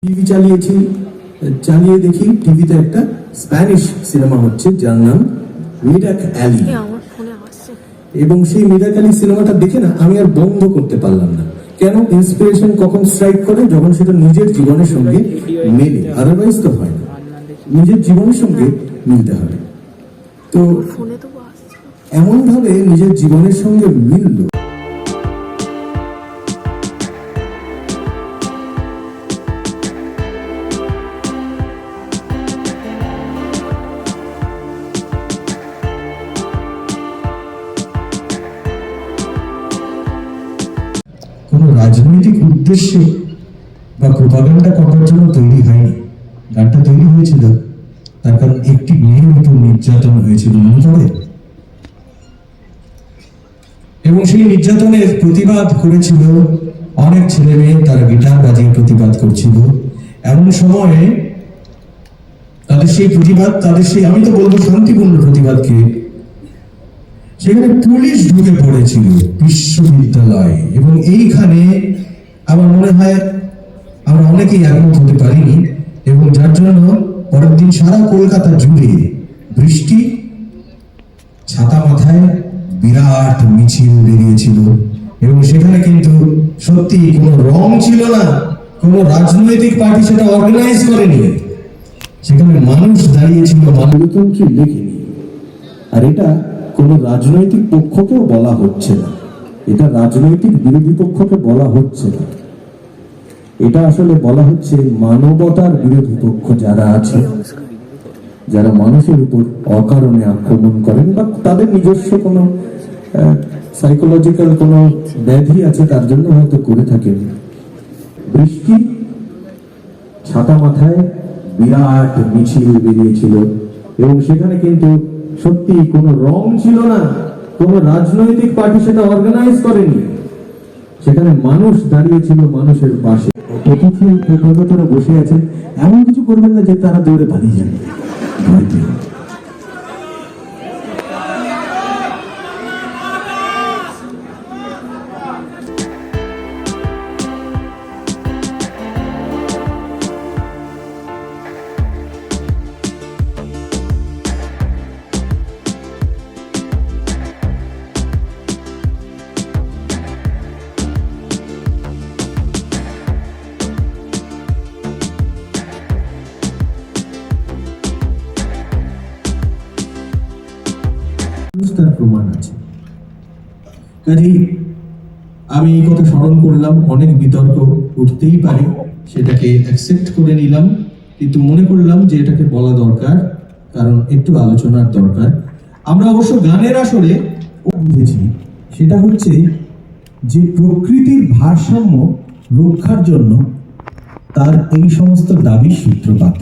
TV চালিয়ে দেখি টিভিতে একটা স্প্যানিশ সিনেমা হচ্ছে যার নাম মিরাক অ্যালি। এবং সেই মিরাক অ্যালি সিনেমাটা দেখে না আমি আর বন্ধ করতে পারলাম না। কেন? ইন্সপিরেশন কখন স্ট্রাইক করে? যখন সেটা নিজের জীবনের সঙ্গে মেলে, আদারওয়াইজ তো হয় না। নিজের জীবনের সঙ্গে মিলতে হবে। তো এমন ভাবে নিজের জীবনের সঙ্গে মিললো। কোনো রাজনৈতিক উদ্দেশ্যে বা প্রোপাগান্ডা করার জন্য তৈরি হয়নি। গানটা তৈরি হয়েছিল তার কারণ একটি মেয়ের উপর নির্যাতন হয়েছিল, মনে পড়ে? এবং সেই নির্যাতনের প্রতিবাদ করেছিল অনেক ছেলে মেয়ে, তারা গিটার বাজিয়ে প্রতিবাদ করছিল। এমন সময়ে তাদের সেই আমি তো বলবো শান্তিপূর্ণ প্রতিবাদকে সেখানে পুলিশ ঢুকে পড়েছিল বিশ্ববিদ্যালয়। এবং এইখানে আমার মনে হয় আমরা অনেকেই একমত হতে পারিনি, এবং যার জন্য পরের দিন সারা কলকাতা জুড়ে বৃষ্টি, ছাতা মাথায় বিরাট মিছিল বেরিয়েছিল। এবং সেখানে কিন্তু সত্যি কোনো রং ছিল না, কোনো রাজনৈতিক পার্টি সেটা অর্গানাইজ করেনি। সেখানে মানুষ দাঁড়িয়েছিল, গণতন্ত্রী লেখেনি। আর এটা কোনো রাজনৈতিক পক্ষকেও বলা হচ্ছে না, এটা রাজনৈতিক বিরোধী পক্ষকে বলা হচ্ছে না, এটা আসলে বলা হচ্ছে মানবতার বিরোধী পক্ষ যারা আছে, যারা মানুষের উপর অকারণে আক্রমণ করেন বা তাদের নিজস্ব কোনো সাইকোলজিক্যাল কোনো ব্যাধি আছে তার জন্য হয়তো করে থাকেন। বৃষ্টি, ছাতা মাথায় বিরাট মিছিল বেরিয়েছিল। এবং সেখানে কিন্তু সত্যি কোনো রং ছিল না, কোনো রাজনৈতিক পার্টি সেটা অর্গানাইজ করেনি। সেখানে মানুষ দাঁড়িয়েছিল মানুষের পাশে। অতিথি তারা বসে আছেন, এমন কিছু করবেন না যে তারা দৌড়ে পালিয়ে যাবে। তার প্রমাণ আছে। কাজেই আমি এই কথা স্মরণ করলাম। অনেক বিতর্ক উঠতেই পারে, সেটাকে অ্যাকসেপ্ট করে নিলাম, কিন্তু মনে করলাম যে এটাকে বলা দরকার, কারণ একটু আলোচনার দরকার। আমরা অবশ্য গানের আসরে বুঝেছি, সেটা হচ্ছে যে প্রকৃতির ভারসাম্য রক্ষার জন্য তার এই সমস্ত দাবির সূত্রপাত।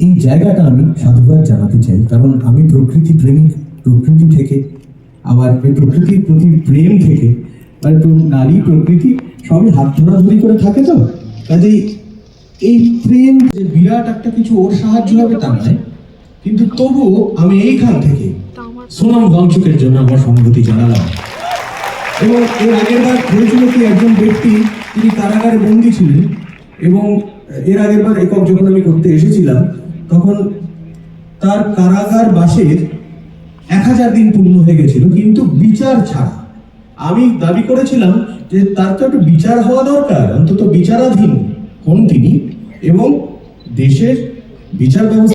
এই জায়গাটা আমি সাধুবাদ জানাতে চাই, কারণ আমি প্রকৃতি প্রেমিক। প্রকৃতি থেকে আবার প্রকৃতির প্রতি প্রেম থেকে, মানে নারী প্রকৃতি সবই হাত ধরাধরি করে থাকে। তো কাজেই এই প্রেম যে বিরাট একটা কিছু ওর সাহায্য হবে তা নয়, কিন্তু তবুও আমি এইখান থেকে সোনাম ওয়াংচুকের জন্য আমার সংহতি জানালাম। এবং এর আগের বার হয়েছিল কি, একজন ব্যক্তি তিনি কারাগারে বন্দী ছিলেন, এবং এর আগের বার একক যখন আমি করতে এসেছিলাম তখন তার কারাগার বাসের 1000 দিন পূর্ণ হয়ে গেছিল, কিন্তু বিচার ছাড়া। আমি দাবি করেছিলাম যে তার তো একটা বিচার হওয়া দরকার, অন্তত বিচারাধীন হন তিনি, এবং দেশের বিচার ব্যবস্থা